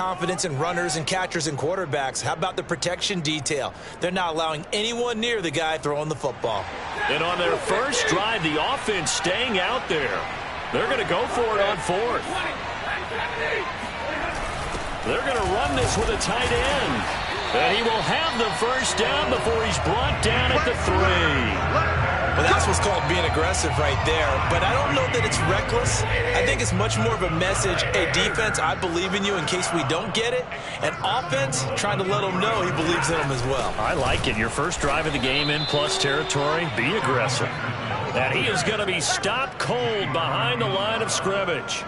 confidence in runners and catchers and quarterbacks. How about the protection detail? They're not allowing anyone near the guy throwing the football. And on their first drive, the offense staying out there. They're going to go for it on fourth. They're going to run this with a tight end. And he will have the first down before he's brought down at the 3. Well, that's what's called being aggressive right there. But I don't know that it's reckless. I think it's much more of a message. Hey, defense, I believe in you in case we don't get it. And offense, trying to let him know he believes in him as well. I like it. Your first drive of the game in plus territory, be aggressive. And he is going to be stopped cold behind the line of scrimmage.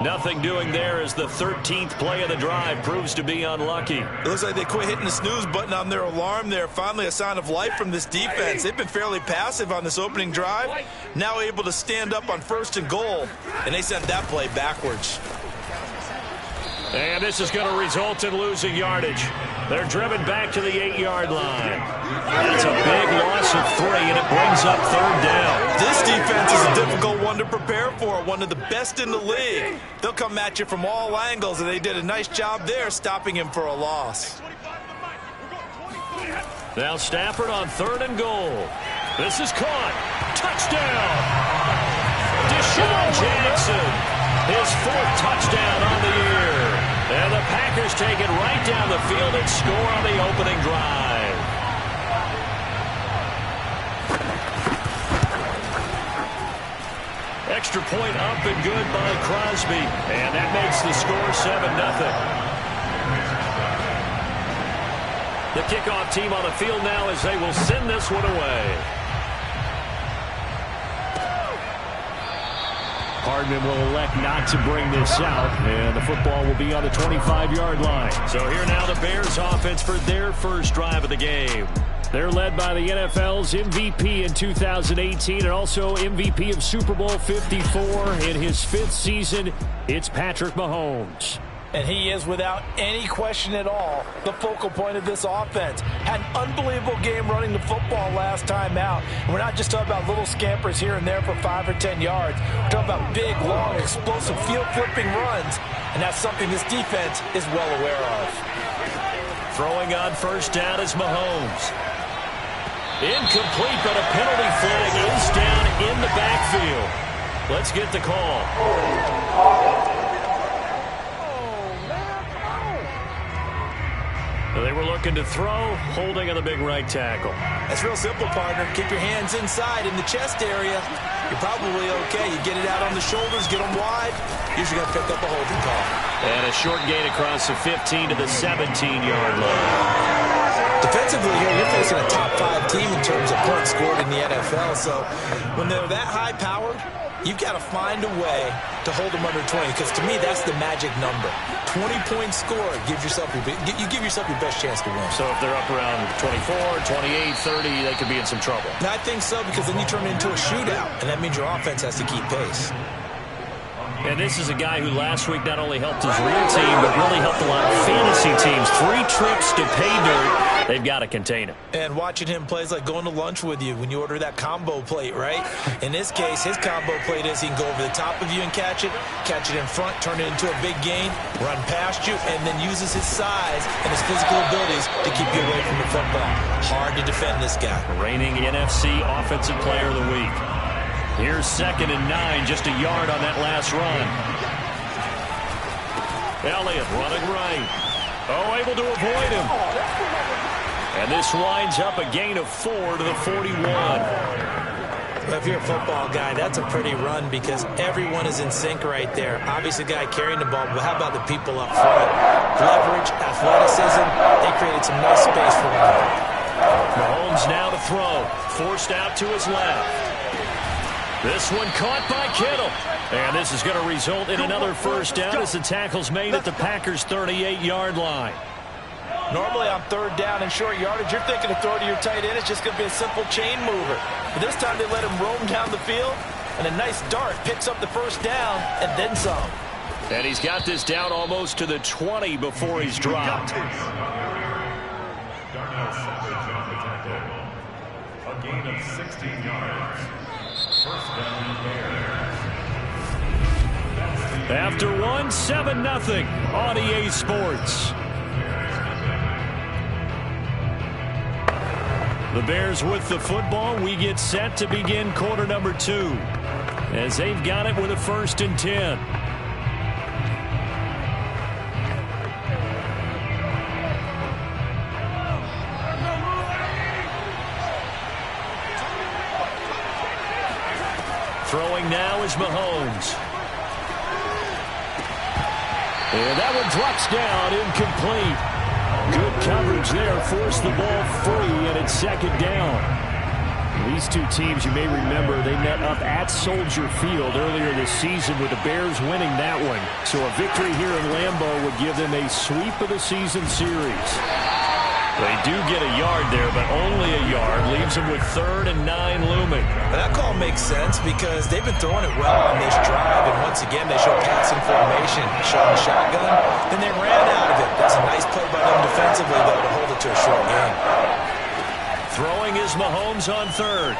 Nothing doing there as the 13th play of the drive proves to be unlucky. It looks like they quit hitting the snooze button on their alarm there. Finally a sign of life from this defense. They've been fairly passive on this opening drive. Now able to stand up on 1st and goal. And they sent that play backwards. And this is going to result in losing yardage. They're driven back to the 8-yard line. That's a big loss of 3, and it brings up 3rd down. This defense is a difficult one to prepare for, one of the best in the league. They'll come at you from all angles, and they did a nice job there stopping him for a loss. Now Stafford on 3rd and goal. This is caught. Touchdown! Deshaun Jackson, his 4th touchdown on the year. And the Packers take it right down the field and score on the opening drive. Extra point up and good by Crosby. And that makes the score 7-0. The kickoff team on the field now as they will send this one away. Hardman will elect not to bring this out, and the football will be on the 25-yard line. So here now the Bears offense for their first drive of the game. They're led by the NFL's MVP in 2018 and also MVP of Super Bowl 54 in his 5th season. It's Patrick Mahomes. And he is, without any question at all, the focal point of this offense. Had an unbelievable game running the football last time out. And we're not just talking about little scampers here and there for 5 or 10 yards. We're talking about big, long, explosive, field-flipping runs. And that's something this defense is well aware of. Throwing on first down is Mahomes. Incomplete, but a penalty flag is down in the backfield. Let's get the call. They were looking to throw, holding on the big right tackle. That's real simple, partner. Keep your hands inside in the chest area. You're probably okay. You get it out on the shoulders, get them wide. Usually going to pick up a holding call. And a short gain across the 15 to the 17-yard line. Defensively here, you're facing a top 5 team in terms of points scored in the NFL. So when they're that high-powered, you've got to find a way to hold them under 20, because to me, that's the magic number. 20-point score, you give yourself your best chance to win. So if they're up around 24, 28, 30, they could be in some trouble. And I think so, because then you turn it into a shootout, and that means your offense has to keep pace. And this is a guy who last week not only helped his real team, but really helped a lot of fantasy teams. 3 trips to pay dirt. They've got to contain him. And watching him play is like going to lunch with you when you order that combo plate, right? In this case, his combo plate is he can go over the top of you and catch it in front, turn it into a big gain, run past you, and then uses his size and his physical abilities to keep you away from the football. Hard to defend this guy. Reigning NFC Offensive Player of the Week. Here's 2nd and 9, just a yard on that last run. Elliott running right. Oh, able to avoid him. And this winds up a gain of 4 to the 41. Well, if you're a football guy, that's a pretty run because everyone is in sync right there. Obviously, the guy carrying the ball, but how about the people up front? Leverage, athleticism, they created some nice space for him. Mahomes now to throw. Forced out to his left. This one caught by Kittle. And this is going to result in another first down as the tackle's made at the Packers' 38-yard line. Normally on 3rd down and short yardage, you're thinking to throw to your tight end. It's just going to be a simple chain mover. But this time they let him roam down the field, and a nice dart picks up the first down and then some. And he's got this down almost to the 20 before he's dropped. A gain of 16 yards. First down Bears. After one, 7-0 on EA Sports. The Bears with the football. We get set to begin quarter number 2 as they've got it with a 1st and 10. Throwing now is Mahomes. And that one drops down, incomplete. Good coverage there, forced the ball free, and it's 2nd down. These two teams, you may remember, they met up at Soldier Field earlier this season with the Bears winning that one. So a victory here in Lambeau would give them a sweep of the season series. They do get a yard there, but only a yard. Leaves them with 3rd and 9 looming. And that call makes sense because they've been throwing it well on this drive. And once again, they show passing formation, showing the shotgun. Then they ran out of it. That's a nice play by them defensively, though, to hold it to a short game. Throwing is Mahomes on 3rd.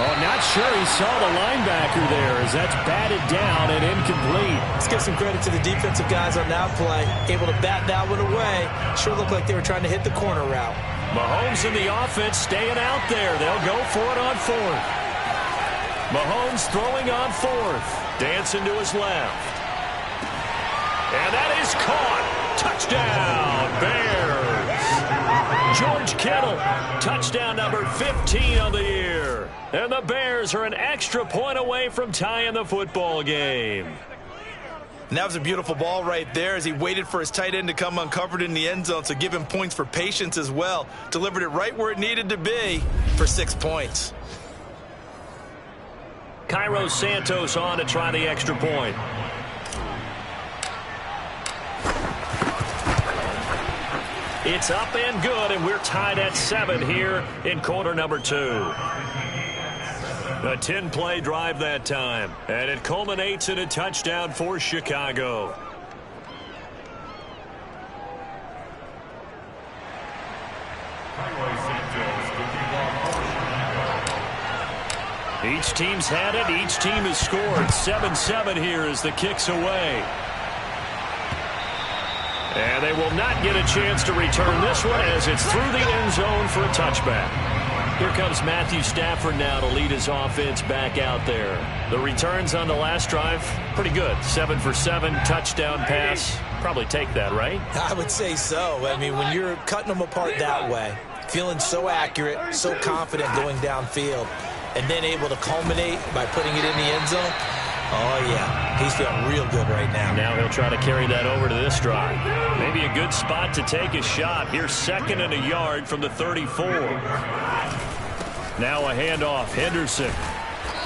Oh, not sure he saw the linebacker there as that's batted down and incomplete. Let's give some credit to the defensive guys on that play. Able to bat that one away. Sure looked like they were trying to hit the corner route. Mahomes and the offense staying out there. They'll go for it on 4th. Mahomes throwing on 4th. Dancing to his left. And that is caught. Touchdown, Bears. George Kittle, touchdown number 15 on the year. And the Bears are an extra point away from tying the football game. And that was a beautiful ball right there as he waited for his tight end to come uncovered in the end zone, so give him points for patience as well. Delivered it right where it needed to be for 6 points. Cairo Santos on to try the extra point. It's up and good, and we're tied at 7 here in quarter number 2. A 10-play drive that time, and it culminates in a touchdown for Chicago. Each team's had it. Each team has scored. 7-7 here as the kick's away. And they will not get a chance to return this one as it's through the end zone for a touchback. Here comes Matthew Stafford now to lead his offense back out there. The returns on the last drive, pretty good. 7 for 7, touchdown pass. Probably take that, right? I would say so. I mean, when you're cutting them apart that way, feeling so accurate, so confident going downfield, and then able to culminate by putting it in the end zone, oh, yeah, he's feeling real good right now. Now he'll try to carry that over to this drive. Maybe a good spot to take a shot. Here's 2nd and a yard from the 34. Now a handoff, Henderson.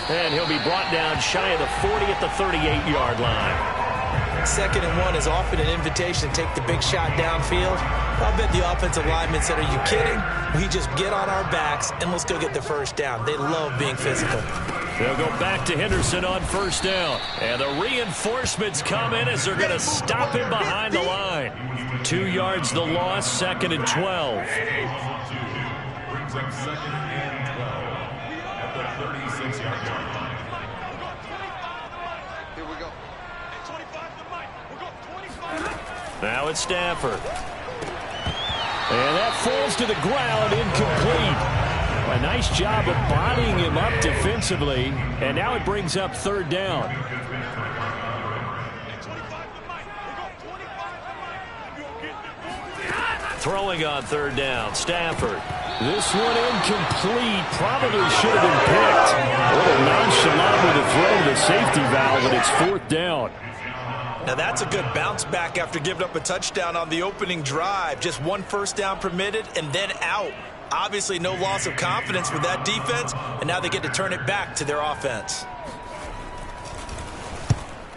And he'll be brought down shy of the 40 at the 38-yard line. 2nd and 1 is often an invitation to take the big shot downfield. I bet the offensive linemen said, are you kidding? We just get on our backs and let's go get the first down. They love being physical. They'll go back to Henderson on 1st down. And the reinforcements come in as they're going to stop him behind the line. 2 yards the loss, 2nd and 12. Brings up 2nd and 12 at the 36-yard line. Here we go. Now it's Stafford. And that falls to the ground, incomplete. A nice job of bodying him up defensively, and now it brings up 3rd down. Throwing on 3rd down, Stafford. This one incomplete, probably should have been picked. A little nonchalant with a throw to the safety valve, and it's 4th down. Now that's a good bounce back after giving up a touchdown on the opening drive. Just 1 first down permitted and then out. Obviously no loss of confidence with that defense, and now they get to turn it back to their offense.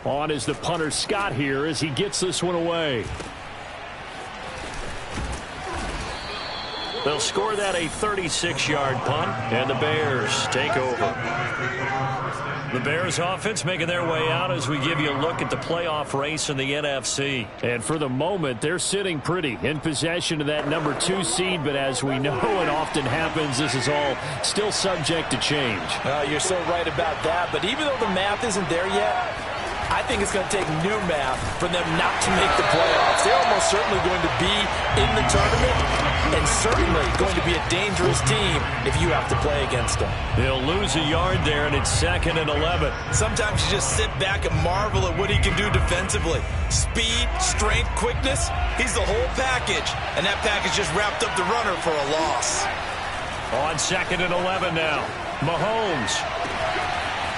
On is the punter Scott here as he gets this one away. They'll score that a 36-yard punt, and the Bears take over. The Bears offense making their way out as we give you a look at the playoff race in the NFC. And for the moment, they're sitting pretty in possession of that number 2 seed. But as we know it often happens, this is all still subject to change. You're so right about that. But even though the math isn't there yet, I think it's going to take new math for them not to make the playoffs. They're almost certainly going to be in the tournament and certainly going to be a dangerous team if you have to play against them. They'll lose a yard there, and it's 2nd and 11. Sometimes you just sit back and marvel at what he can do defensively. Speed, strength, quickness, he's the whole package. And that package just wrapped up the runner for a loss. On 2nd and 11 now. Mahomes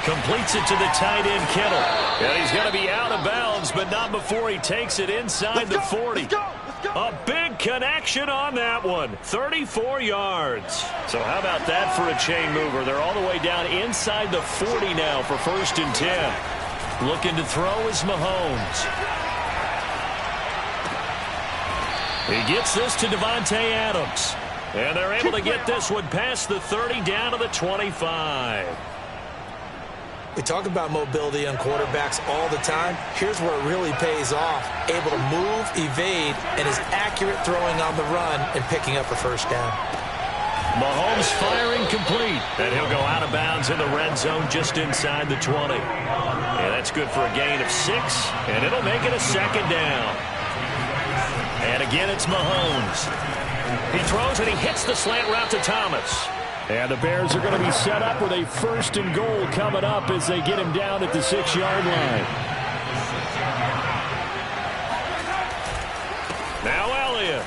completes it to the tight end, Kittle. And he's going to be out of bounds, but not before he takes it inside the 40. A big connection on that one. 34 yards. So how about that for a chain mover? They're all the way down inside the 40 now for 1st and 10. Looking to throw is Mahomes. He gets this to Davante Adams. And they're able to get this one past the 30 down to the 25. We talk about mobility on quarterbacks all the time. Here's where it really pays off. Able to move, evade, and is accurate throwing on the run and picking up a 1st down. Mahomes firing complete. And he'll go out of bounds in the red zone just inside the 20. And that's good for a gain of 6. And it'll make it a 2nd down. And again, it's Mahomes. He throws and he hits the slant route to Thomas. And the Bears are going to be set up with a 1st and goal coming up as they get him down at the 6-yard line. Now Elliott.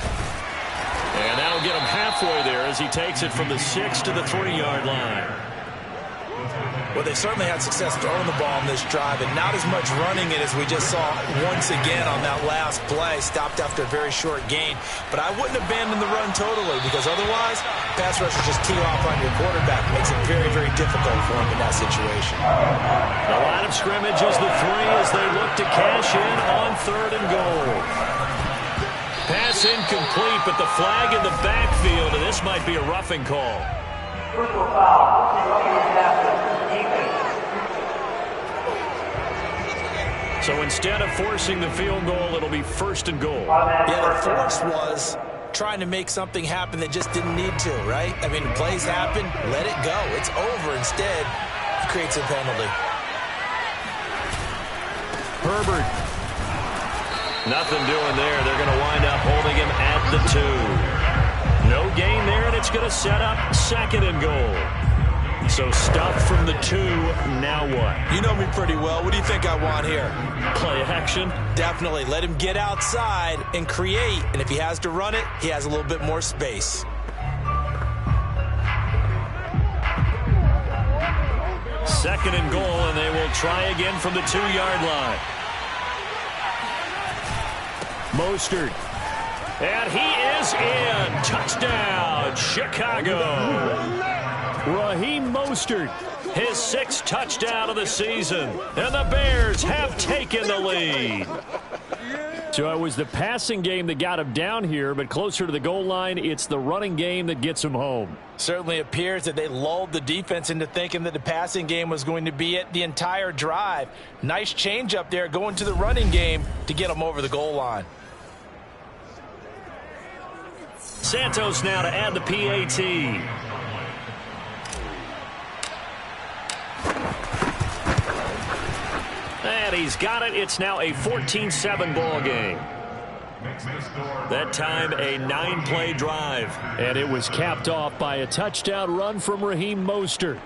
And that'll get him halfway there as he takes it from the 6 to the 3-yard line. Well, they certainly had success throwing the ball on this drive, and not as much running it as we just saw once again on that last play. Stopped after a very short gain. But I wouldn't abandon the run totally, because otherwise, pass rushers just tee off on your quarterback. Makes it very, very difficult for him in that situation. The line of scrimmage is the 3 as they look to cash in on 3rd and goal. Pass incomplete, but the flag in the backfield, and this might be a roughing call. Personal foul. So instead of forcing the field goal, it'll be 1st and goal. Yeah, the force was trying to make something happen that just didn't need to, right? I mean, plays happen, let it go. It's over. Instead, it creates a penalty. Herbert. Nothing doing there. They're going to wind up holding him at the 2. No gain there, and it's going to set up 2nd and goal. So stop from the 2. Now what? You know me pretty well. What do you think I want here? Play action? Definitely. Let him get outside and create. And if he has to run it, he has a little bit more space. 2nd and goal, and they will try again from the 2-yard line. Mostert. And he is in. Touchdown, Chicago. Raheem Mostert, his 6th touchdown of the season. And the Bears have taken the lead. So it was the passing game that got him down here, but closer to the goal line, it's the running game that gets him home. Certainly appears that they lulled the defense into thinking that the passing game was going to be it the entire drive. Nice change up there going to the running game to get them over the goal line. Santos now to add the PAT. And he's got it. It's now a 14-7 ball game. That time a 9-play drive. And it was capped off by a touchdown run from Raheem Mostert.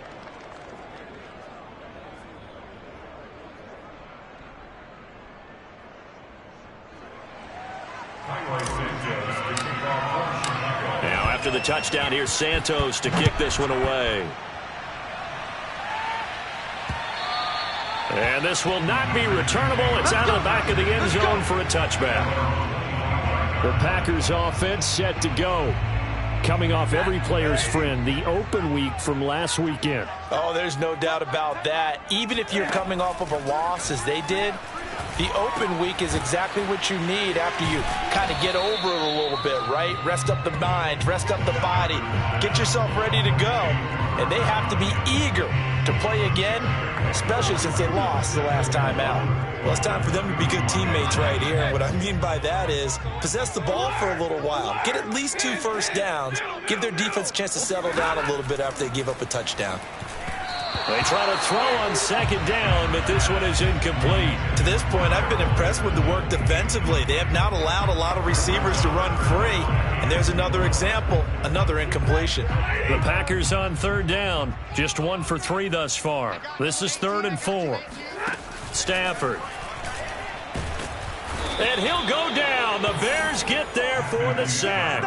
Now after the touchdown, here's Santos to kick this one away. And this will not be returnable. It's out of the back of the end zone for a touchback. The Packers offense set to go. Coming off every player's friend, the open week from last weekend. Oh, there's no doubt about that. Even if you're coming off of a loss as they did, the open week is exactly what you need after you kind of get over it a little bit, right? Rest up the mind, rest up the body, get yourself ready to go. And they have to be eager to play again, especially since they lost the last time out. Well, it's time for them to be good teammates right here. And what I mean by that is possess the ball for a little while. Get at least 2 first downs. Give their defense a chance to settle down a little bit after they give up a touchdown. They try to throw on second down, but this one is incomplete. To this point, I've been impressed with the work defensively. They have not allowed a lot of receivers to run free. And there's another example, another incompletion. The Packers on third down, just 1 for 3 thus far. This is 3rd and 4. Stafford. And he'll go down. The Bears get there for the sack.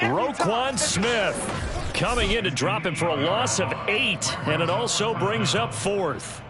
Roquan Smith coming in to drop him for a loss of 8, and it also brings up 4th.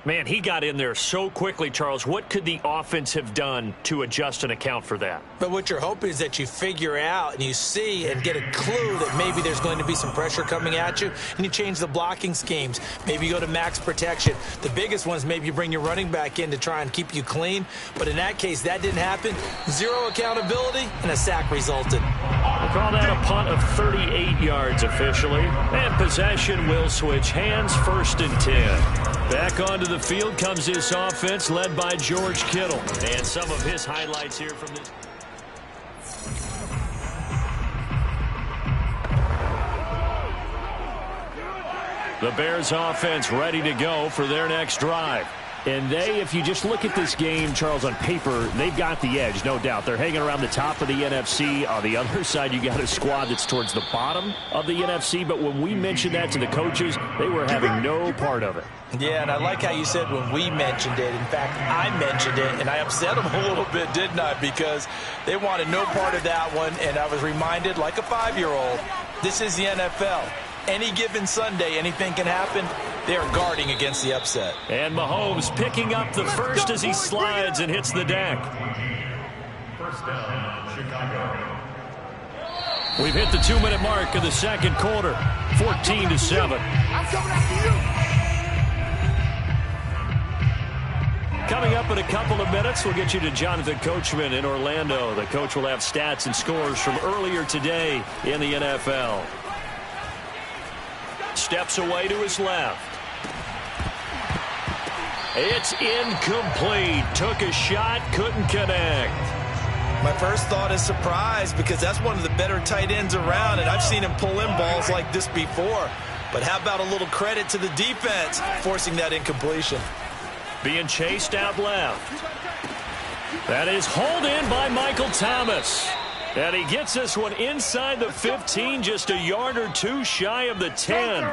Man, he got in there so quickly, Charles. What could the offense have done to adjust and account for that? But what you're hoping is that you figure out and you see and get a clue that maybe there's going to be some pressure coming at you, and you change the blocking schemes. Maybe you go to max protection. The biggest one is maybe you bring your running back in to try and keep you clean. But in that case, that didn't happen. 0 accountability, and a sack resulted. We'll call that a punt of 38 yards officially. And possession will switch hands, 1st and 10. Back onto the field comes this offense led by George Kittle. And some of his highlights here from this. The Bears offense ready to go for their next drive. And they, if you just look at this game, Charles, on paper, they've got the edge, no doubt. They're hanging around the top of the NFC. On the other side, you got a squad that's towards the bottom of the NFC. But when we mentioned that to the coaches, they were having no part of it. Yeah, and I like how you said when we mentioned it. In fact, I mentioned it, and I upset them a little bit, didn't I? Because they wanted no part of that one, and I was reminded, like a 5-year-old, this is the NFL. Any given Sunday, anything can happen. They are guarding against the upset. And Mahomes picking up the first as he slides and hits the deck. First down, Chicago. We've hit the 2-minute mark of the second quarter, 14-7. Coming up in a couple of minutes, we'll get you to Jonathan Coachman in Orlando. The coach will have stats and scores from earlier today in the NFL. Steps away to his left. It's incomplete. Took a shot, couldn't connect. My first thought is surprise because that's one of the better tight ends around, and I've seen him pull in balls like this before. But how about a little credit to the defense forcing that incompletion? Being chased out left. That is hauled in by Michael Thomas. And he gets this one inside the 15, just a yard or two shy of the 10.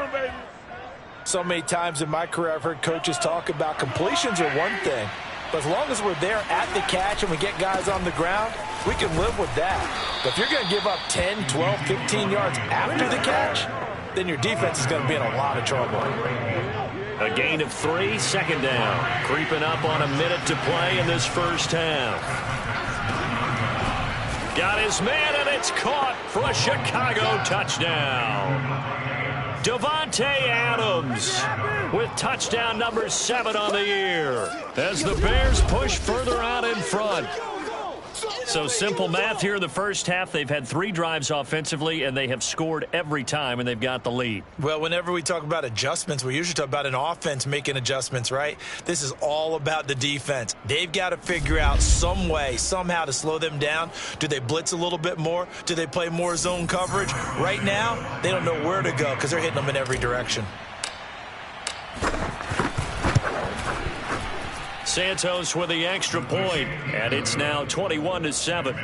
So many times in my career I've heard coaches talk about completions are one thing. But as long as we're there at the catch and we get guys on the ground, we can live with that. But if you're going to give up 10, 12, 15 yards after the catch, then your defense is going to be in a lot of trouble. A gain of 3, second down. Creeping up on a minute to play in this first half. Got his man, and it's caught for a Chicago touchdown. Davante Adams with touchdown number 7 on the year as the Bears push further out in front. So simple math here in the first half. They've had 3 drives offensively, and they have scored every time, and they've got the lead. Well, whenever we talk about adjustments, we usually talk about an offense making adjustments, right? This is all about the defense. They've got to figure out some way, somehow to slow them down. Do they blitz a little bit more? Do they play more zone coverage? Right now, they don't know where to go because they're hitting them in every direction. Santos with the extra point, and it's now 21-7.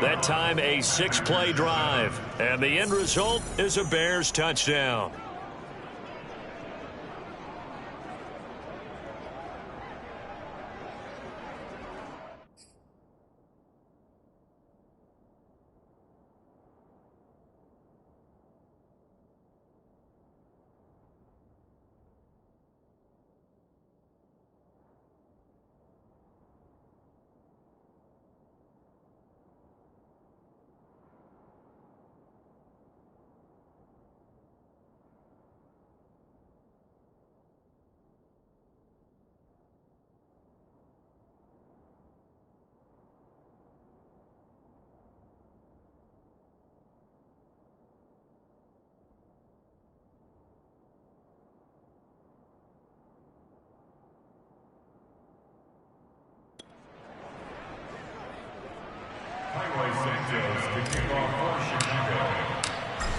That time a 6-play drive, and the end result is a Bears touchdown. Highway Santos to kick off for Chicago.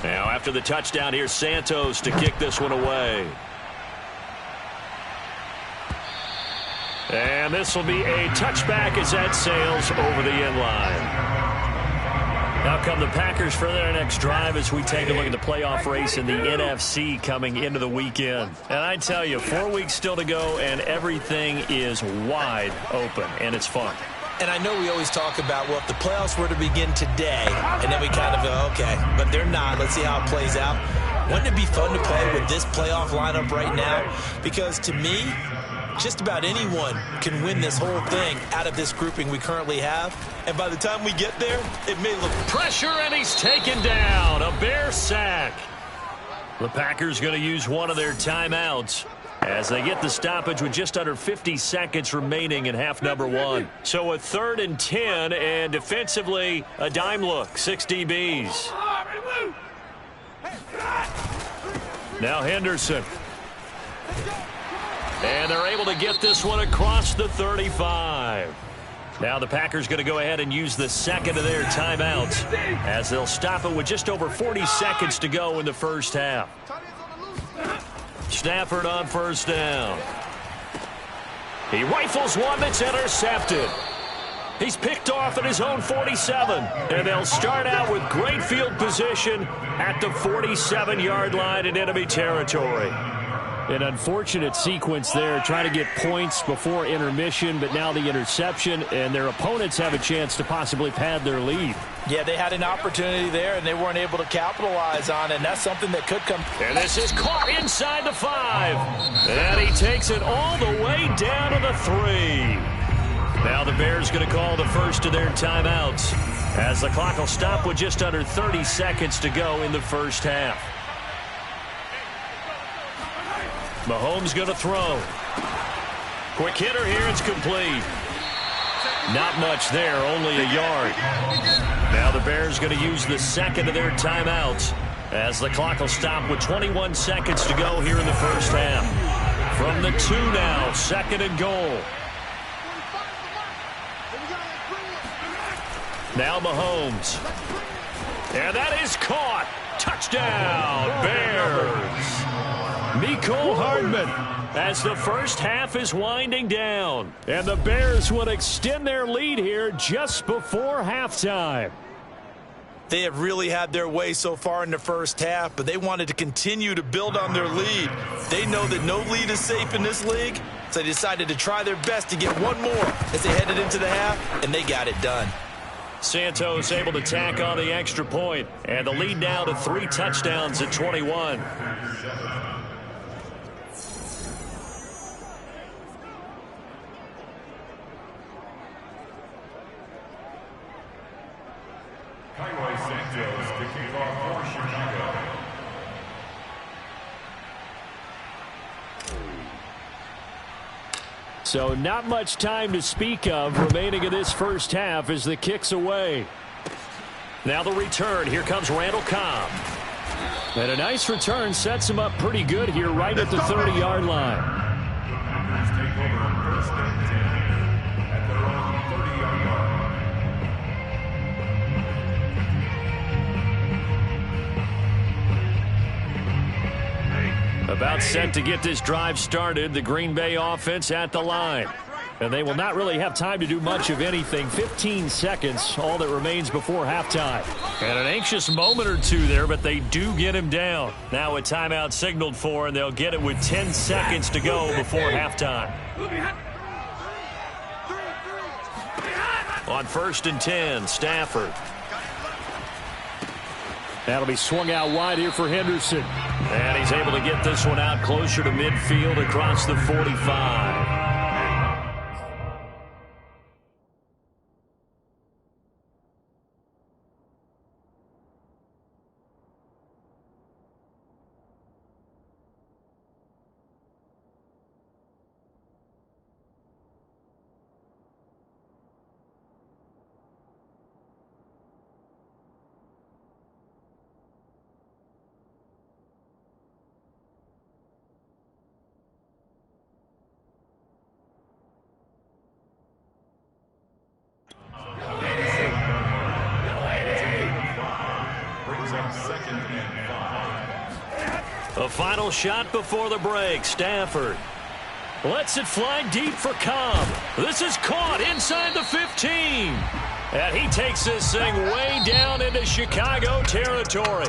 Now after the touchdown, here's Santos to kick this one away. And this will be a touchback as that sails over the end line. Now come the Packers for their next drive as we take a look at the playoff race in the NFC coming into the weekend. And I tell you, 4 weeks still to go, and everything is wide open, and it's fun. And I know we always talk about, well, if the playoffs were to begin today, and then we kind of go, okay, but they're not. Let's see how it plays out. Wouldn't it be fun to play with this playoff lineup right now? Because to me, just about anyone can win this whole thing out of this grouping we currently have. And by the time we get there, it may look... Pressure, and he's taken down. A Bear sack. The Packers going to use one of their timeouts as they get the stoppage with just under 50 seconds remaining in half number one. So a 3rd and 10, and defensively, a dime look, 6 DBs. Now Henderson. And they're able to get this one across the 35. Now the Packers going to go ahead and use the second of their timeouts as they'll stop it with just over 40 seconds to go in the first half. Stafford on first down. He rifles one that's intercepted. He's picked off at his own 47. And they'll start out with great field position at the 47-yard line in enemy territory. An unfortunate sequence there, trying to get points before intermission, but now the interception, and their opponents have a chance to possibly pad their lead. Yeah, they had an opportunity there, and they weren't able to capitalize on it, and that's something that could come. And this is caught inside the 5. And he takes it all the way down to the 3. Now the Bears going to call the first of their timeouts as the clock will stop with just under 30 seconds to go in the first half. Mahomes going to throw. Quick hitter here. It's complete. Not much there, only a yard. Now the Bears going to use the second of their timeouts as the clock will stop with 21 seconds to go here in the first half. From the 2 now, 2nd and goal. Now Mahomes. And that is caught. Touchdown, Bears. Mecole Hardman as the first half is winding down. And the Bears will extend their lead here just before halftime. They have really had their way so far in the first half, but they wanted to continue to build on their lead. They know that no lead is safe in this league, so they decided to try their best to get one more as they headed into the half, and they got it done. Santos able to tack on the extra point, and the lead now to 3 touchdowns at 21. Santos to kick off for Chicago. So not much time to speak of remaining in this first half as the kick's away. Now the return. Here comes Randall Cobb. And a nice return sets him up pretty good here right at the 30-yard line. Let's take over first and 10 at their own 30-yard line. About set to get this drive started, the Green Bay offense at the line. And they will not really have time to do much of anything. 15 seconds, all that remains before halftime. And an anxious moment or two there, but they do get him down. Now a timeout signaled for, and they'll get it with 10 seconds to go before halftime. On 1st and 10, Stafford. That'll be swung out wide here for Henderson. And he's able to get this one out closer to midfield across the 45. A final shot before the break. Stafford lets it fly deep for Cobb. This is caught inside the 15. And he takes this thing way down into Chicago territory.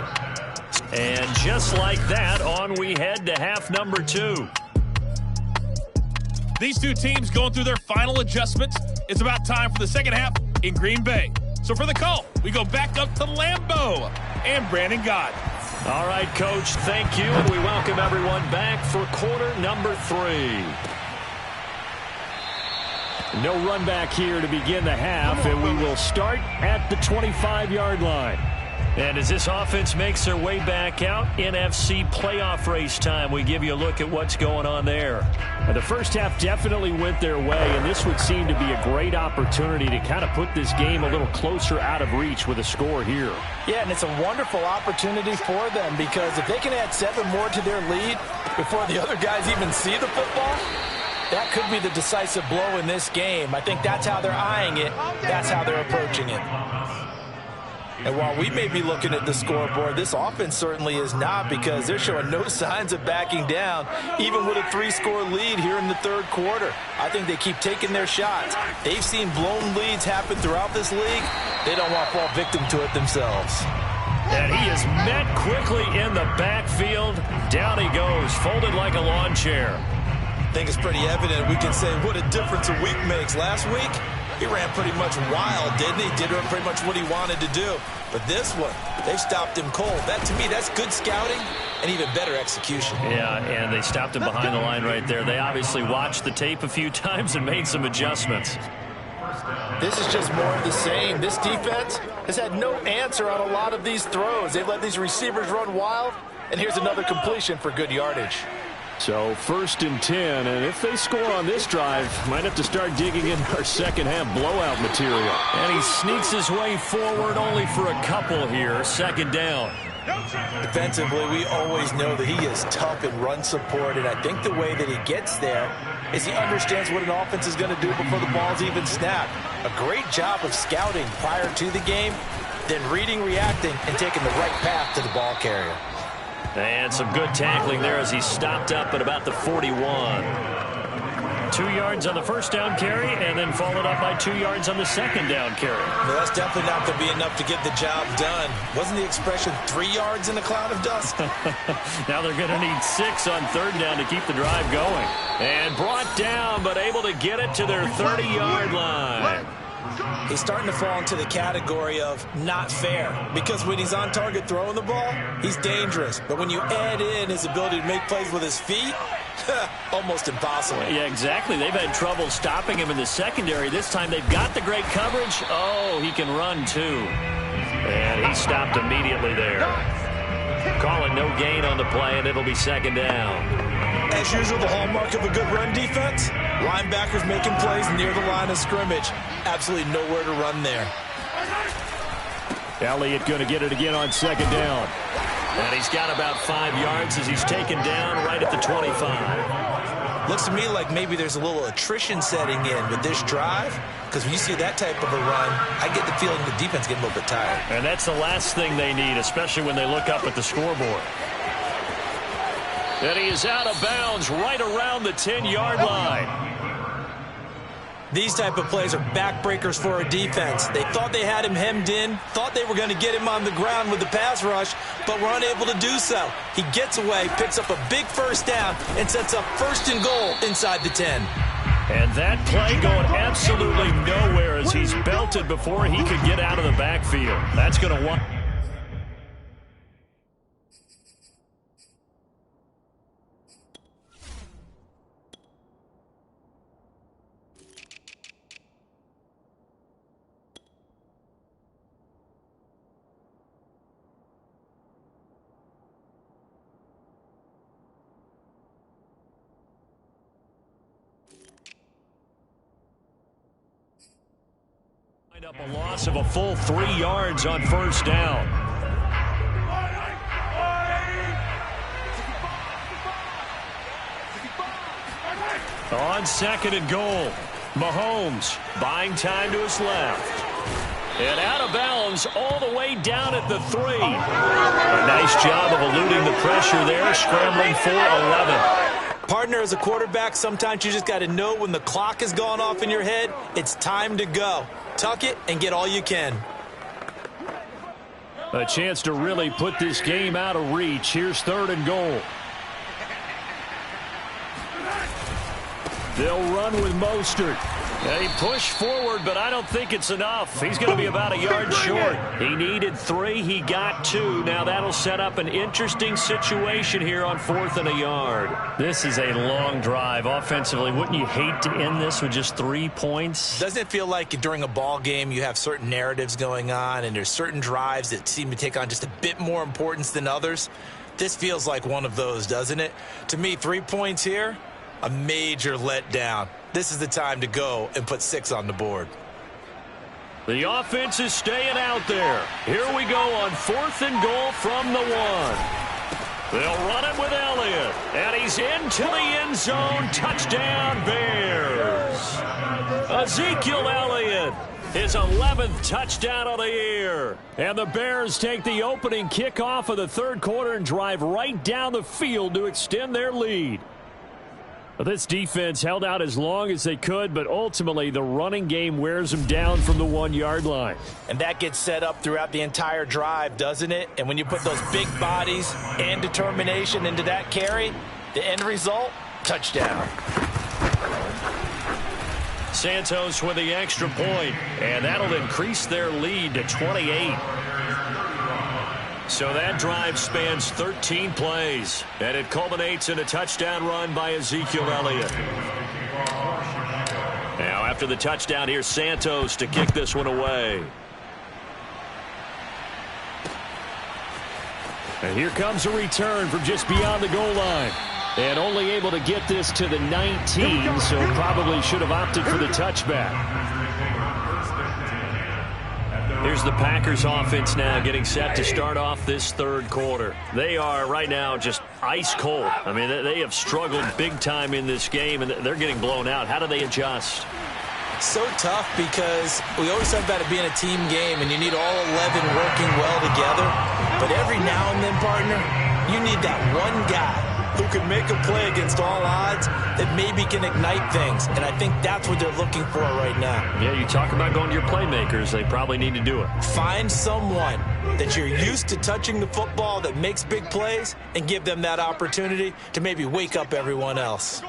And just like that, on we head to half number 2. These two teams going through their final adjustments. It's about time for the second half in Green Bay. So for the call, we go back up to Lambeau and Brandon Gaudin. All right, Coach, thank you. And we welcome everyone back for quarter number 3. No run back here to begin the half, and we will start at the 25-yard line. And as this offense makes their way back out, NFC playoff race time, we give you a look at what's going on there. The first half definitely went their way, and this would seem to be a great opportunity to kind of put this game a little closer out of reach with a score here. Yeah, and it's a wonderful opportunity for them, because if they can add 7 more to their lead before the other guys even see the football, that could be the decisive blow in this game. I think that's how they're eyeing it. That's how they're approaching it. And while we may be looking at the scoreboard, this offense certainly is not, because they're showing no signs of backing down, even with a 3-score lead here in the third quarter. I think they keep taking their shots. They've seen blown leads happen throughout this league. They don't want to fall victim to it themselves. And he is met quickly in the backfield. Down he goes, folded like a lawn chair. I think it's pretty evident. We can say what a difference a week makes. Last week, he ran pretty much wild, didn't he? Did pretty much what he wanted to do. But this one, they stopped him cold. That, to me, that's good scouting and even better execution. Yeah, and they stopped him behind the line right there. They obviously watched the tape a few times and made some adjustments. This is just more of the same. This defense has had no answer on a lot of these throws. They've let these receivers run wild, and here's another completion for good yardage. So 1st and 10, and if they score on this drive, might have to start digging in our second half blowout material. And he sneaks his way forward only for a couple here. 2nd down. Defensively, we always know that he is tough in run support, and I think the way that he gets there is he understands what an offense is going to do before the ball's even snapped. A great job of scouting prior to the game, then reading, reacting, and taking the right path to the ball carrier. And some good tackling there as he stopped up at about the 41. 2 yards on the first down carry, and then followed up by 2 yards on the second down carry. No, that's definitely not going to be enough to get the job done. Wasn't the expression 3 yards in a cloud of dust? Now they're going to need 6 on 3rd down to keep the drive going. And brought down, but able to get it to their 30-yard line. He's starting to fall into the category of not fair, because when he's on target throwing the ball, he's dangerous. But when you add in his ability to make plays with his feet, almost impossible. Yeah, exactly. They've had trouble stopping him in the secondary. This time they've got the great coverage. Oh, he can run too. And he stopped immediately there. Calling no gain on the play, and it'll be 2nd down. As usual, the hallmark of a good run defense, linebackers making plays near the line of scrimmage. Absolutely nowhere to run there. Elliott going to get it again on 2nd down. And he's got about 5 yards as he's taken down right at the 25. Looks to me like maybe there's a little attrition setting in with this drive, because when you see that type of a run, I get the feeling the defense getting a little bit tired. And that's the last thing they need, especially when they look up at the scoreboard. And he is out of bounds right around the 10-yard line. These type of plays are backbreakers for a defense. They thought they had him hemmed in, thought they were going to get him on the ground with the pass rush, but were unable to do so. He gets away, picks up a big 1st down, and sets up 1st and goal inside the 10. And that play going absolutely nowhere as he's belted before he could get out of the backfield. That's going to want... up a loss of a full 3 yards on 1st down. On 2nd and goal, Mahomes buying time to his left. And out of bounds all the way down at the 3. A nice job of eluding the pressure there, scrambling for 11. Partner, as a quarterback, sometimes you just got to know when the clock has gone off in your head, it's time to go. Tuck it and get all you can. A chance to really put this game out of reach. Here's 3rd and goal. They'll run with Mostert. He pushed forward, but I don't think it's enough. He's going to be about a yard short. He needed 3. He got 2. Now that'll set up an interesting situation here on 4th and a yard. This is a long drive offensively. Wouldn't you hate to end this with just 3 points? Doesn't it feel like during a ball game you have certain narratives going on and there's certain drives that seem to take on just a bit more importance than others? This feels like one of those, doesn't it? To me, 3 points here, a major letdown. This is the time to go and put 6 on the board. The offense is staying out there. Here we go on 4th and goal from the 1. They'll run it with Elliott. And he's into the end zone. Touchdown, Bears. Ezekiel Elliott, his 11th touchdown of the year. And the Bears take the opening kickoff of the 3rd quarter and drive right down the field to extend their lead. This defense held out as long as they could, but ultimately the running game wears them down from the 1-yard line. And that gets set up throughout the entire drive, doesn't it? And when you put those big bodies and determination into that carry, the end result, touchdown. Santos with the extra point, and that'll increase their lead to 28. So that drive spans 13 plays, and it culminates in a touchdown run by Ezekiel Elliott. Now, after the touchdown, here's Santos to kick this one away. And here comes a return from just beyond the goal line. And only able to get this to the 19, so probably should have opted for the touchback. Here's the Packers offense now getting set to start off this 3rd quarter. They are right now just ice cold. I mean, they have struggled big time in this game, and they're getting blown out. How do they adjust? So tough because we always talk about it being a team game, and you need all 11 working well together. But every now and then, partner, you need that one guy who can make a play against all odds that maybe can ignite things. And I think that's what they're looking for right now. Yeah, you talk about going to your playmakers. They probably need to do it. Find someone that you're used to touching the football that makes big plays and give them that opportunity to maybe wake up everyone else.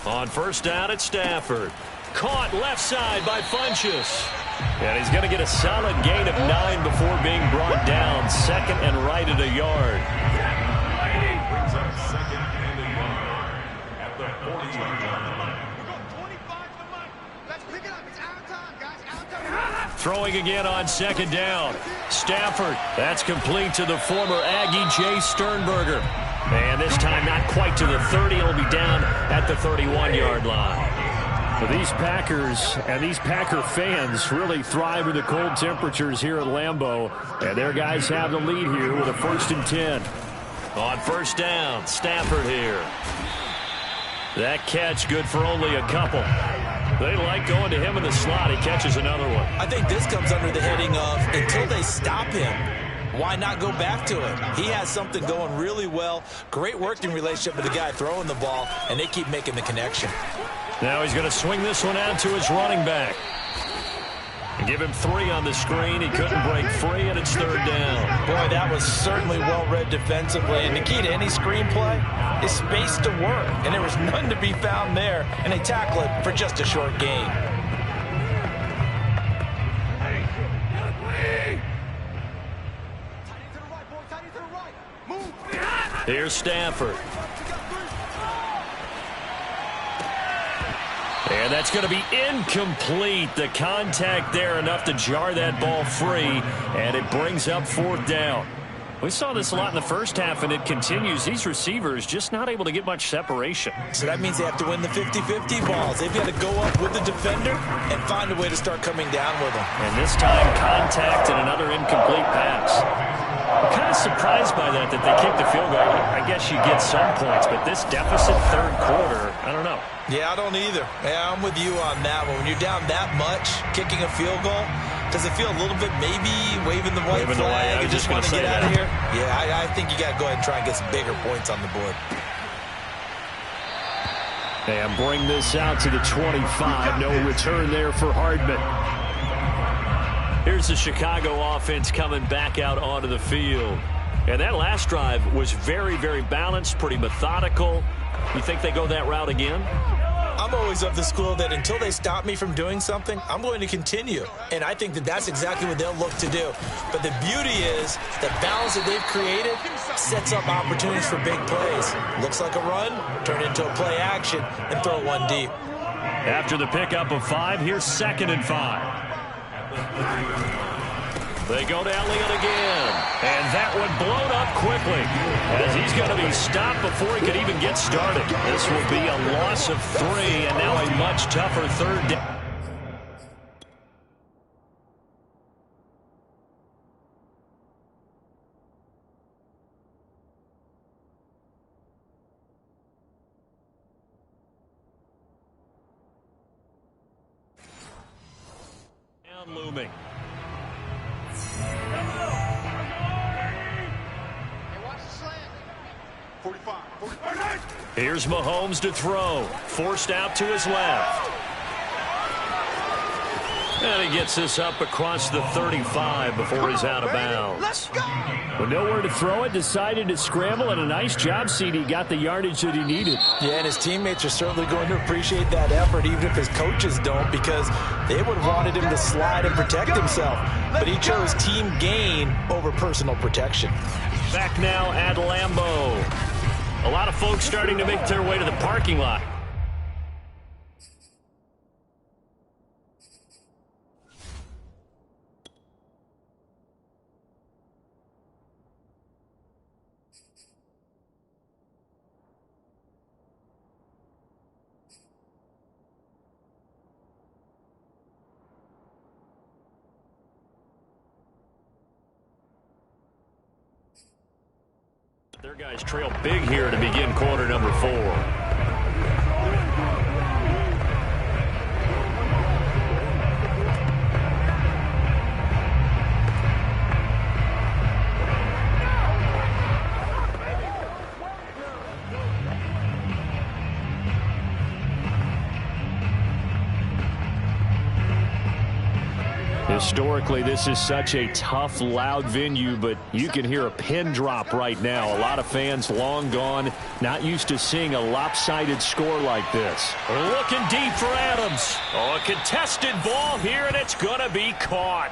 On 1st down at Stafford. Caught left side by Funchess. And he's going to get a solid gain of 9 before being brought down. 2nd and right at a yard. Throwing again on 2nd down. Stafford. That's complete to the former Aggie Jay Sternberger. And this time not quite to the 30. It'll be down at the 31-yard line. These Packers and these Packer fans really thrive in the cold temperatures here at Lambeau. And their guys have the lead here with a 1st and 10. On 1st down, Stafford here. That catch good for only a couple. They like going to him in the slot. He catches another one. I think this comes under the heading of until they stop him, why not go back to it? He has something going really well. Great working relationship with the guy throwing the ball, and they keep making the connection. Now he's going to swing this one out to his running back. And give him 3 on the screen. He couldn't break free, and it's 3rd down. Boy, that was certainly well-read defensively. And the key to any screenplay is space to work. And there was none to be found there. And they tackle it for just a short gain. Here's Stafford. And that's going to be incomplete. The contact there enough to jar that ball free, and it brings up 4th down. We saw this a lot in the first half, and it continues. These receivers just not able to get much separation. So that means they have to win the 50-50 balls. They've got to go up with the defender and find a way to start coming down with them. And this time, contact and another incomplete pass. I'm kind of surprised by that they kicked the field goal. I guess you get some points, but this deficit third quarter, I don't know. Yeah, I don't either. Yeah, I'm with you on that one. When you're down that much, kicking a field goal, does it feel a little bit maybe waving the white flag and just want to get out of here? Yeah, I think you got to go ahead and try and get some bigger points on the board. And bring this out to the 25. No return there for Hardman. Here's the Chicago offense coming back out onto the field. And that last drive was very, very balanced, pretty methodical. You think they go that route again? I'm always of the school that until they stop me from doing something, I'm going to continue. And I think that that's exactly what they'll look to do. But the beauty is the balance that they've created sets up opportunities for big plays. Looks like a run, turn into a play action, and throw one deep. After the pickup of 5, here's 2nd and 5. They go to Elliott again. And that one blown up quickly as he's going to be stopped before he could even get started. This will be a loss of 3 and now a much tougher third down. Looming. Here's Mahomes to throw. Forced out to his left. And he gets this up across the 35 before he's out of bounds. With nowhere to throw it, decided to scramble, and a nice job, CD. Got the yardage that he needed. Yeah, and his teammates are certainly going to appreciate that effort, even if his coaches don't, because they would have wanted him to slide and protect himself. But he chose team gain over personal protection. Back now at Lambeau. A lot of folks starting to make their way to the parking lot. Their guys trail big here to begin quarter number 4. Historically, this is such a tough, loud venue, but you can hear a pin drop right now. A lot of fans long gone, not used to seeing a lopsided score like this. Looking deep for Adams. Oh, a contested ball here, and it's going to be caught.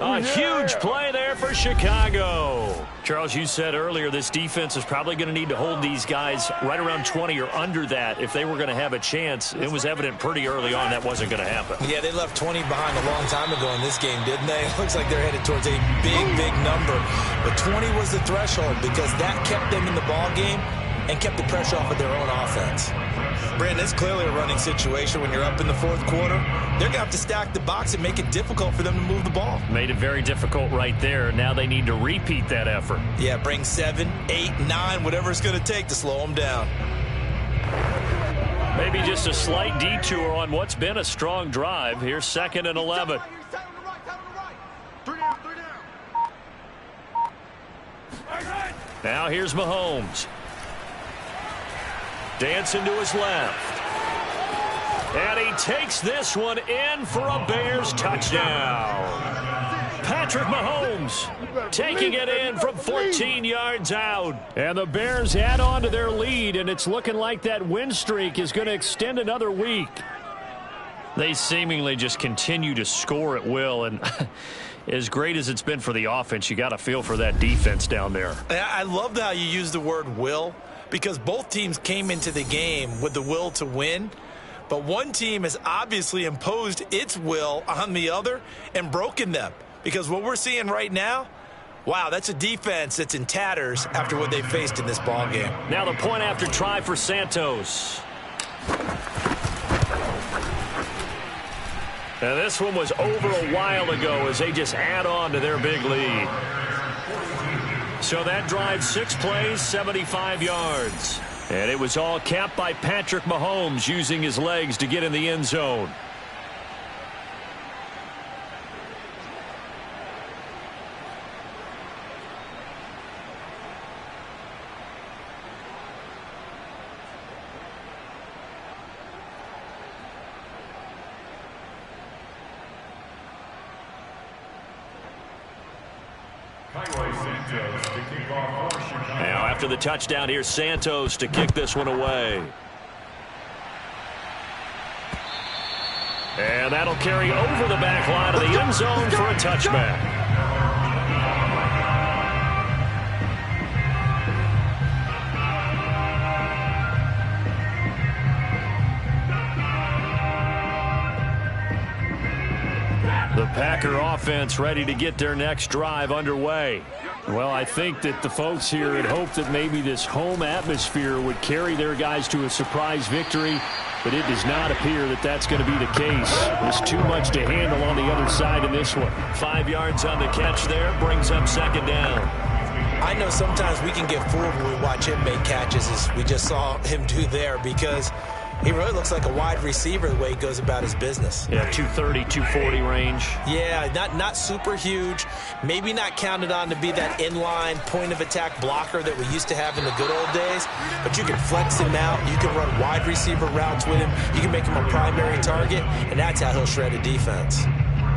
A huge play there for Chicago. Charles, you said earlier this defense is probably going to need to hold these guys right around 20 or under that if they were going to have a chance. It was evident pretty early on that wasn't going to happen. Yeah, they left 20 behind a long time ago in this game, didn't they? It looks like they're headed towards a big, big number. But 20 was the threshold because that kept them in the ball game and kept the pressure off of their own offense. Brandon, it's clearly a running situation when you're up in the fourth quarter. They're going to have to stack the box and make it difficult for them to move the ball. Made it very difficult right there. Now they need to repeat that effort. Yeah, bring 7, 8, 9, whatever it's going to take to slow them down. Maybe just a slight detour on what's been a strong drive. Here's 2nd and 11. Now here's Mahomes. Dancing to his left. And he takes this one in for a Bears touchdown. Patrick Mahomes taking it in from 14 yards out. And the Bears add on to their lead, and it's looking like that win streak is going to extend another week. They seemingly just continue to score at will, and as great as it's been for the offense, you got to feel for that defense down there. I love how you use the word will, because both teams came into the game with the will to win, but one team has obviously imposed its will on the other and broken them. Because what we're seeing right now, wow, that's a defense that's in tatters after what they faced in this ball game. Now the point after try for Santos. Now this one was over a while ago as they just add on to their big lead. So that drive 6 plays, 75 yards. And it was all capped by Patrick Mahomes using his legs to get in the end zone. Now after the touchdown, here's Santos to kick this one away. And that'll carry over the back line of the end zone for a touchback. The Packer offense ready to get their next drive underway. Well, I think that the folks here had hoped that maybe this home atmosphere would carry their guys to a surprise victory, but it does not appear that that's going to be the case. There's too much to handle on the other side in this one. 5 yards on the catch there, brings up second down. I know sometimes we can get fooled when we watch him make catches, as we just saw him do there, because he really looks like a wide receiver the way he goes about his business. Yeah, 230, 240 range. Yeah, not super huge. Maybe not counted on to be that inline point-of-attack blocker that we used to have in the good old days. But you can flex him out. You can run wide receiver routes with him. You can make him a primary target, and that's how he'll shred a defense.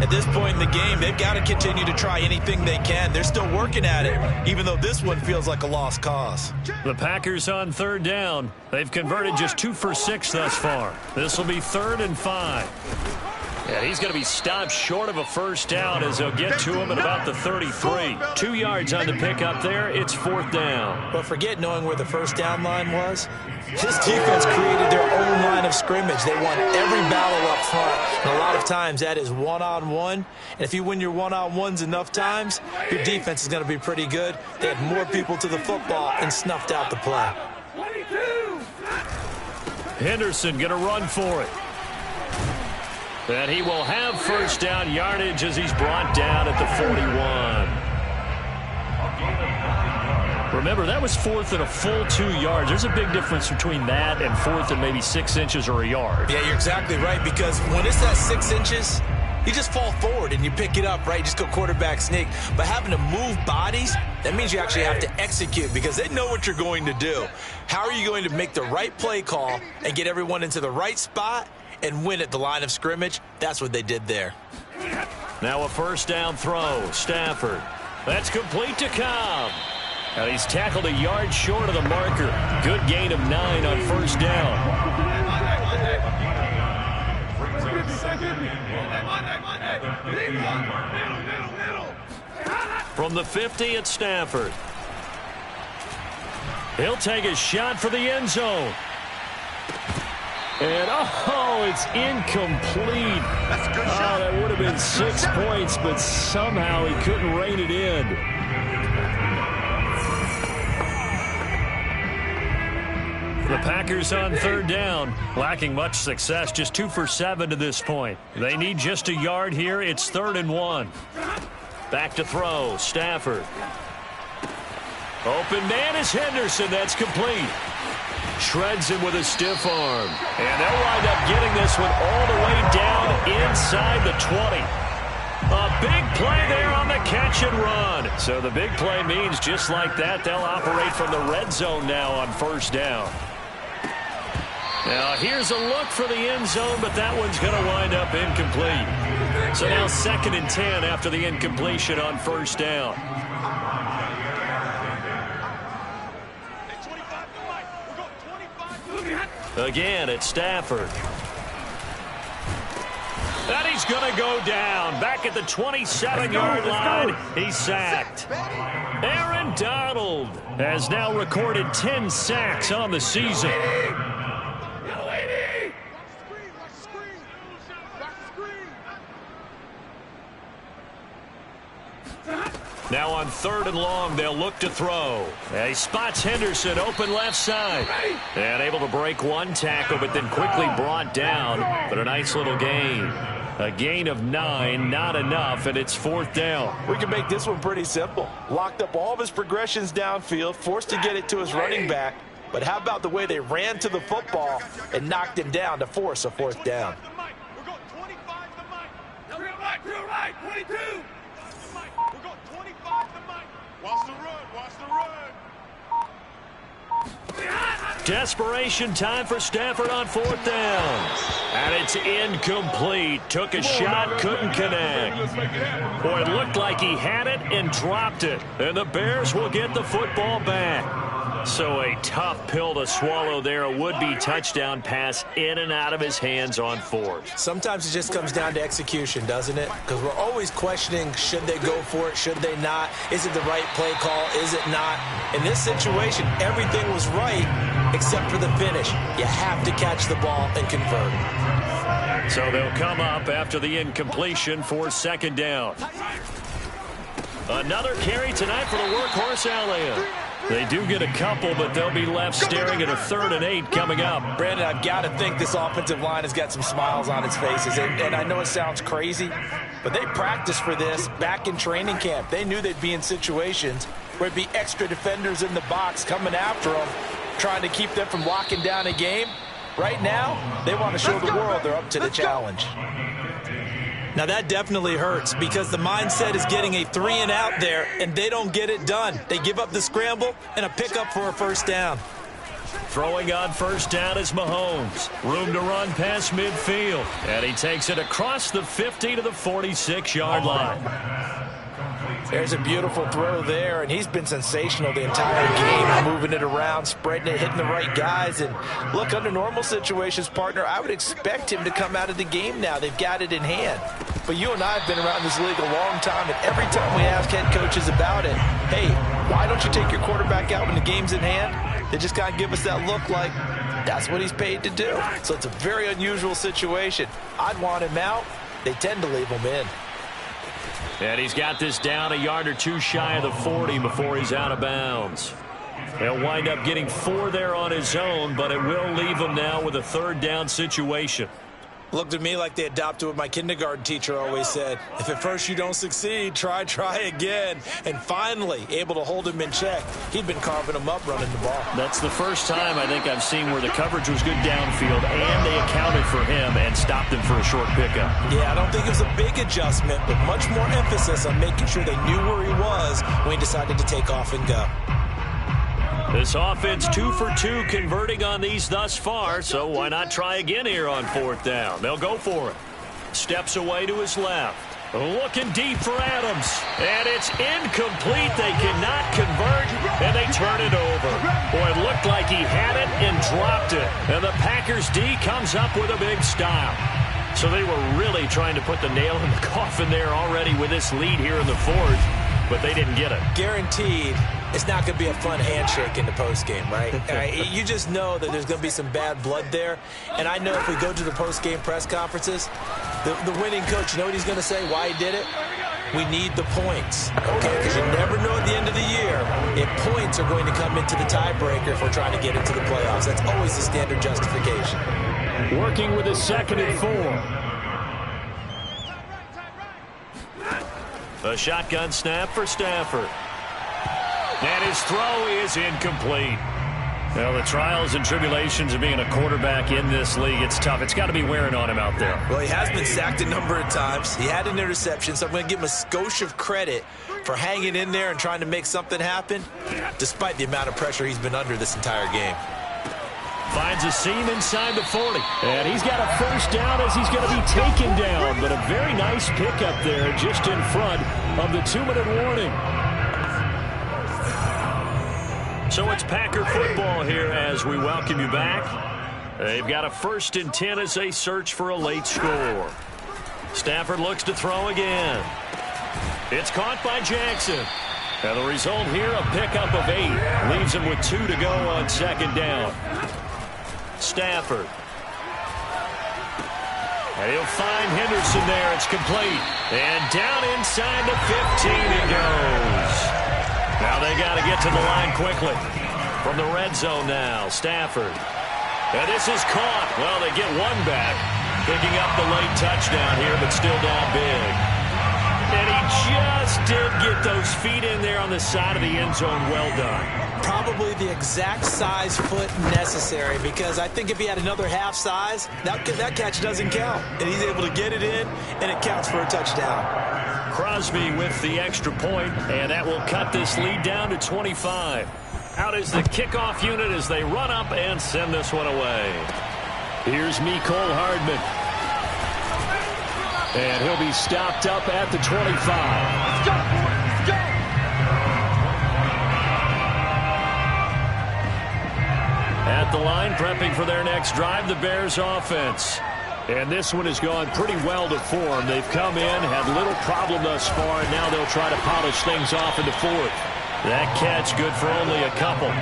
At this point in the game, they've got to continue to try anything they can. They're still working at it, even though this one feels like a lost cause. The Packers on third down. They've converted just 2 for 6 thus far. This will be 3rd and 5. And he's going to be stopped short of a first down as they'll get to him at about the 33. 2 yards on the pickup there. It's 4th down. But forget knowing where the first down line was. This defense created their own line of scrimmage. They won every battle up front, and a lot of times that is one-on-one. And if you win your one-on-ones enough times, your defense is going to be pretty good. They had more people to the football and snuffed out the play. Henderson going to run for it. And he will have first down yardage as he's brought down at the 41. Remember, that was 4th and a full 2 yards. There's a big difference between that and 4th and maybe 6 inches or a yard. Yeah, you're exactly right, because when it's that 6 inches, you just fall forward and you pick it up, right? You just go quarterback sneak. But having to move bodies, that means you actually have to execute, because they know what you're going to do. How are you going to make the right play call and get everyone into the right spot and win at the line of scrimmage? That's what they did there. Now a first down throw. Stafford. That's complete to Cobb. And he's tackled a yard short of the marker. Good gain of 9 on first down. From the 50, it's Stafford. He'll take a shot for the end zone. And, it's incomplete. That's a good shot. That would have been 6 points, but somehow he couldn't rein it in. The Packers on third down, lacking much success, just 2 for 7 to this point. They need just a yard here. It's 3rd and 1. Back to throw, Stafford. Open man is Henderson. That's complete. Shreds him with a stiff arm. And they'll wind up getting this one all the way down inside the 20. A big play there on the catch and run. So the big play means just like that, they'll operate from the red zone now on first down. Now here's a look for the end zone, but that one's going to wind up incomplete. So now 2nd and 10 after the incompletion on first down. Again, it's Stafford. And he's going to go down. Back at the 27-yard line, he's sacked. Aaron Donald has now recorded 10 sacks on the season. Now on 3rd and long, they'll look to throw. He spots Henderson open left side. And able to break one tackle, but then quickly brought down. But a nice little gain. A gain of 9, not enough, and it's 4th down. We can make this one pretty simple. Locked up all of his progressions downfield, forced to get it to his running back. But how about the way they ran to the football and knocked him down to force a 4th down? We're going 25 to Mike. Drill right, 22. We're going 25 to Mike. Watch the run, watch the run. Desperation time for Stafford on 4th down. And it's incomplete. Took a shot, couldn't connect. Boy, it looked like he had it and dropped it. And the Bears will get the football back. So a tough pill to swallow there. A would-be touchdown pass in and out of his hands on 4th. Sometimes it just comes down to execution, doesn't it? Because we're always questioning, should they go for it, should they not? Is it the right play call, is it not? In this situation, everything was right except for the finish. You have to catch the ball and convert. So they'll come up after the incompletion for 2nd down. Another carry tonight for the workhorse Elliott. They do get a couple, but they'll be left staring at a 3rd and 8 coming up. Brandon, I've got to think this offensive line has got some smiles on its faces. And I know it sounds crazy, but they practiced for this back in training camp. They knew they'd be in situations where it'd be extra defenders in the box coming after them, trying to keep them from locking down a game. Right now, they want to show the world they're up to the challenge. Now that definitely hurts because the mindset is getting a 3-and-out there, and they don't get it done. They give up the scramble and a pickup for a 1st down. Throwing on 1st down is Mahomes. Room to run past midfield. And he takes it across the 50 to the 46-yard line. There's a beautiful throw there, and he's been sensational the entire game, moving it around, spreading it, hitting the right guys. And look, under normal situations, partner, I would expect him to come out of the game now. They've got it in hand. But you and I have been around this league a long time, and every time we ask head coaches about it, hey, why don't you take your quarterback out when the game's in hand? They just kind of give us that look like that's what he's paid to do. So it's a very unusual situation. I'd want him out. They tend to leave him in. And he's got this down a yard or two shy of the 40 before he's out of bounds. He'll wind up getting 4 there on his own, but it will leave him now with a 3rd down situation. Looked at me like they adopted what my kindergarten teacher always said. If at first you don't succeed, try again. And finally, able to hold him in check. He'd been carving him up running the ball. That's the first time I think I've seen where the coverage was good downfield and they accounted for him and stopped him for a short pickup. Yeah, I don't think it was a big adjustment, but much more emphasis on making sure they knew where he was when he decided to take off and go. This offense 2 for 2 converting on these thus far, so why not try again here on 4th down? They'll go for it. Steps away to his left. Looking deep for Adams. And it's incomplete. They cannot convert, and they turn it over. Boy, it looked like he had it and dropped it. And the Packers D comes up with a big stop. So they were really trying to put the nail in the coffin there already with this lead here in the 4th, but they didn't get it. Guaranteed. It's not going to be a fun handshake in the postgame, right? You just know that there's going to be some bad blood there. And I know if we go to the postgame press conferences, the winning coach, you know what he's going to say, why he did it? We need the points, okay? Because you never know at the end of the year if points are going to come into the tiebreaker if we're trying to get into the playoffs. That's always the standard justification. Working with a 2nd and 4. A shotgun snap for Stafford. And his throw is incomplete. Well, the trials and tribulations of being a quarterback in this league, it's tough. It's got to be wearing on him out there. Well, he has been sacked a number of times. He had an interception, so I'm going to give him a skosh of credit for hanging in there and trying to make something happen, despite the amount of pressure he's been under this entire game. Finds a seam inside the 40. And he's got a 1st down as he's going to be taken down. But a very nice pickup there just in front of the 2-minute warning. So it's Packer football here as we welcome you back. They've got a 1st and 10 as they search for a late score. Stafford looks to throw again. It's caught by Jackson. And the result here, a pickup of 8. Leaves him with 2 to go on 2nd down. Stafford. And he'll find Henderson there. It's complete. And down inside the 15 he goes. Now they got to get to the line quickly. From the red zone now, Stafford. And this is caught. Well, they get 1 back. Picking up the late touchdown here, but still down big. And he just did get those feet in there on the side of the end zone. Well done. Probably the exact size foot necessary, because I think if he had another half size, that catch doesn't count. And he's able to get it in, and it counts for a touchdown. Crosby with the extra point, and that will cut this lead down to 25. Out is the kickoff unit as they run up and send this one away. Here's Mecole Hardman. And he'll be stopped up at the 25. Let's go, boys. Let's go. At the line, prepping for their next drive, the Bears offense. And this one has gone pretty well to form. They've come in, had little problem thus far, and now they'll try to polish things off in the fourth. That catch good for only a couple.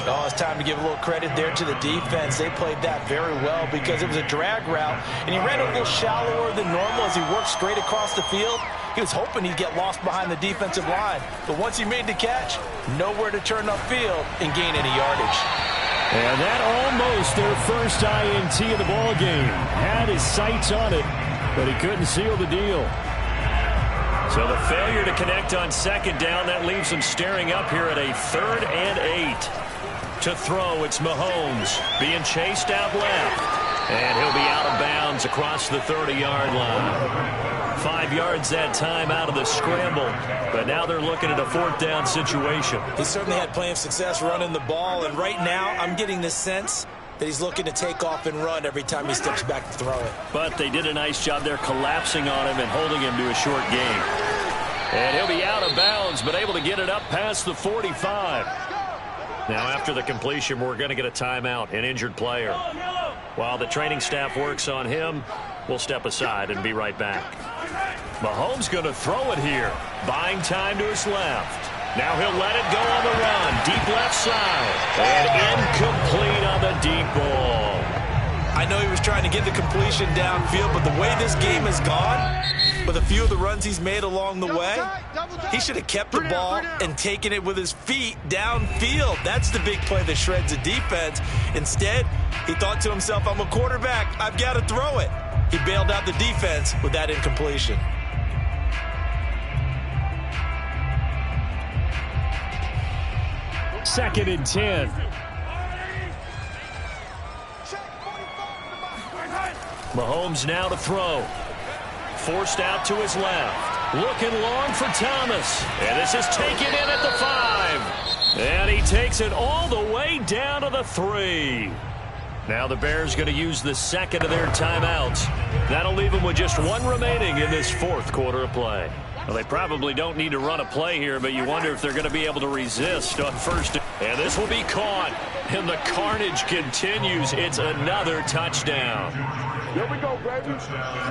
Oh, it's time to give a little credit there to the defense. They played that very well because it was a drag route, and he ran a little shallower than normal as he worked straight across the field. He was hoping he'd get lost behind the defensive line, but once he made the catch, nowhere to turn upfield and gain any yardage. And that almost their first INT of the ball game. Had his sights on it, but he couldn't seal the deal. So the failure to connect on second down, that leaves them staring up here at a 3rd and 8. To throw, it's Mahomes being chased out left. And he'll be out of bounds across the 30-yard line. 5 yards that time out of the scramble. But now they're looking at a 4th down situation. He certainly had plenty of success running the ball, and right now I'm getting the sense that he's looking to take off and run every time he steps back to throw it. But they did a nice job there collapsing on him and holding him to a short gain. And he'll be out of bounds, but able to get it up past the 45. Now after the completion, we're going to get a timeout, an injured player. While the training staff works on him, we'll step aside and be right back. Mahomes going to throw it here. Buying time to his left. Now he'll let it go on the run. Deep left side. And incomplete on the deep ball. I know he was trying to get the completion downfield, but the way this game has gone, with a few of the runs he's made along the way, he should have kept the ball and taken it with his feet downfield. That's the big play that shreds the defense. Instead, he thought to himself, I'm a quarterback, I've got to throw it. He bailed out the defense with that incompletion. Second and 10. Mahomes now to throw. Forced out to his left. Looking long for Thomas. And this is taken in at the 5. And he takes it all the way down to the 3. Now the Bears going to use the second of their timeouts. That'll leave them with just one remaining in this 4th quarter of play. Well, they probably don't need to run a play here, but you wonder if they're going to be able to resist on first. And this will be caught. And the carnage continues. It's another touchdown. Here we go, baby.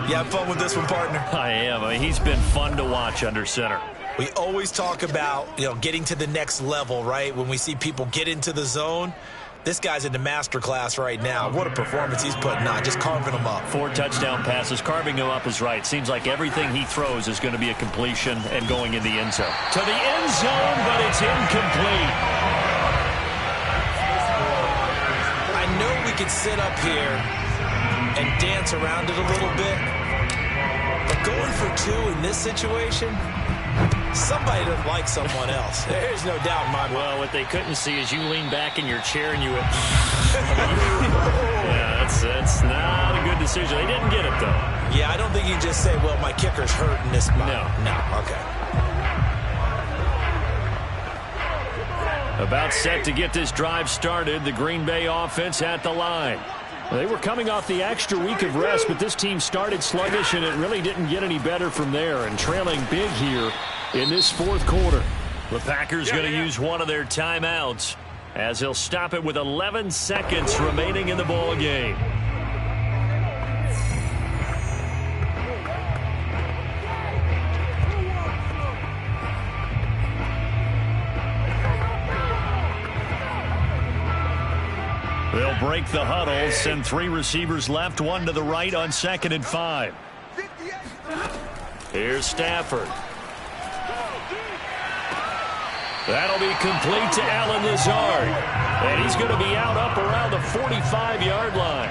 You have fun with this one, partner? I am. I mean, he's been fun to watch under center. We always talk about, getting to the next level, right? When we see people get into the zone, this guy's in the master class right now. What a performance he's putting on, just carving them up. 4 touchdown passes. Carving him up is right. Seems like everything he throws is going to be a completion and going in the end zone. To the end zone, but it's incomplete. I know we could sit up here and dance around it a little bit, but going for 2 in this situation, somebody doesn't like someone else. There's no doubt in my mind. Well, what they couldn't see is you lean back in your chair and you went, yeah, that's not a good decision. They didn't get it, though. Yeah, I don't think you can just say, well, my kicker's hurt in this spot. No. Okay. About set to get this drive started, the Green Bay offense at the line. They were coming off the extra week of rest, but this team started sluggish, and it really didn't get any better from there, and trailing big here in this 4th quarter. The Packers going to use one of their timeouts as he'll stop it with 11 seconds remaining in the ball game. They'll break the huddle, send 3 receivers left, 1 to the right on 2nd and 5. Here's Stafford. That'll be complete to Allen Lazard. And he's going to be out up around the 45-yard line.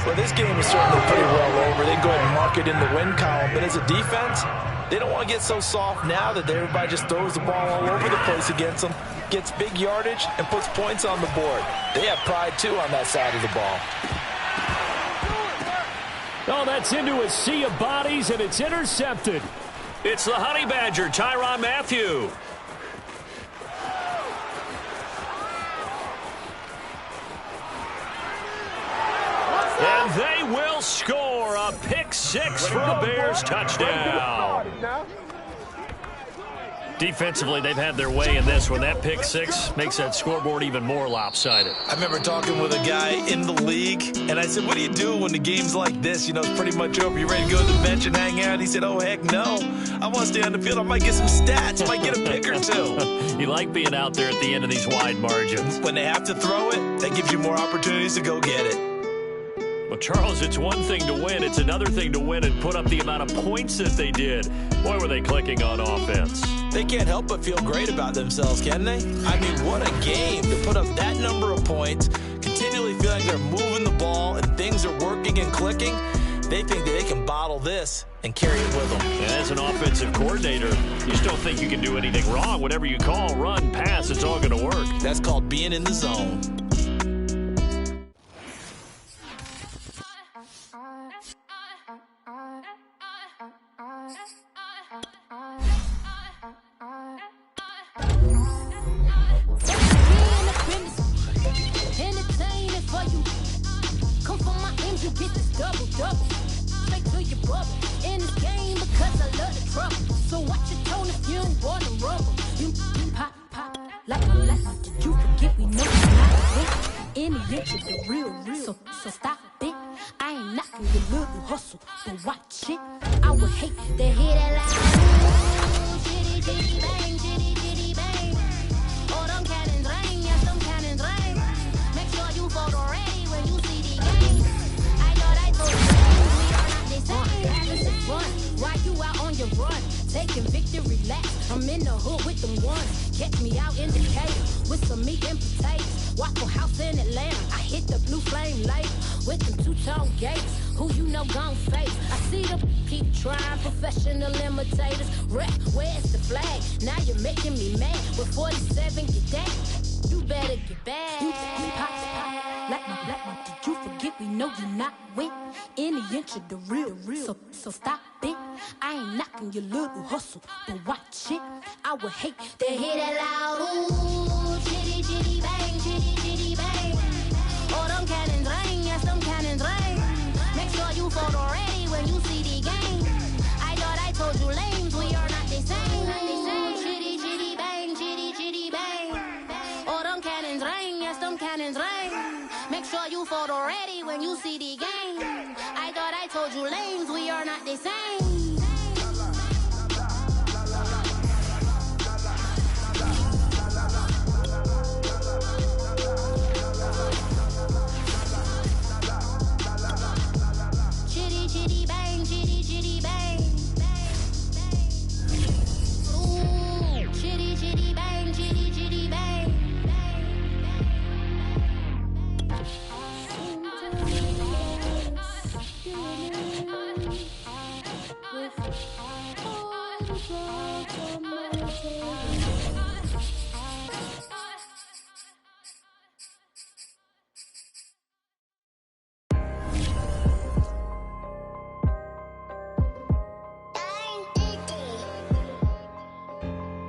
Well, this game is certainly pretty well over. They can go ahead and mark it in the win column. But as a defense, they don't want to get so soft now that everybody just throws the ball all over the place against them, gets big yardage, and puts points on the board. They have pride, too, on that side of the ball. Oh, that's into a sea of bodies, and it's intercepted. It's the Honey Badger, Tyrann Mathieu. And they will score a pick six for a Bears touchdown. Defensively, they've had their way in this one. That pick six makes that scoreboard even more lopsided. I remember talking with a guy in the league, and I said, what do you do when the game's like this? You know, it's pretty much over. You ready to go to the bench and hang out? He said, oh, heck no. I want to stay on the field. I might get some stats. I might get a pick or two. You like being out there at the end of these wide margins. When they have to throw it, that gives you more opportunities to go get it. Well, Charles, it's one thing to win. It's another thing to win and put up the amount of points that they did. Boy, were they clicking on offense. They can't help but feel great about themselves, can they? I mean, what a game to put up that number of points, continually feel like they're moving the ball and things are working and clicking. They think that they can bottle this and carry it with them. And as an offensive coordinator, you just don't think you can do anything wrong. Whatever you call, run, pass, it's all going to work. That's called being in the zone. So stop it. I ain't knocking your little hustle, but watch it. I would hate to hear that loud. Chitty, chitty, bang, chitty, chitty, bang. Oh, them cannons ring, yes, them cannons ring. Make sure you photo ready when you see the game. I thought I told you, we are not the same. Having some fun, while you out on your run. Taking victory laps, I'm in the hood with them ones. Catch me out in Decatur with some meat and potatoes. Waffle House in Atlanta, I hit the blue flame later with them two-tone gates. Who you know gon' face? I see them keep trying, professional imitators. Rep, where's the flag? Now you're making me mad. With 47, get that. You better get back. You pop, like my black one. Did you forget we know you not with any inch of the real. So stop it. I ain't knocking your little hustle, but watch it. I would hate to hear that loud. Ooh, chitty, chitty, bang, chitty, chitty, bang. Oh, them cannons ring, yes, them cannons ring. Make sure you photo ready when you see the game. I thought I told you lames, we are not the same. Ooh, chitty, chitty, bang, chitty, chitty, bang. Oh, them cannons ring, yes, them cannons ring. Make sure you photo ready when you see the game. I thought I told you lames, we are not the same.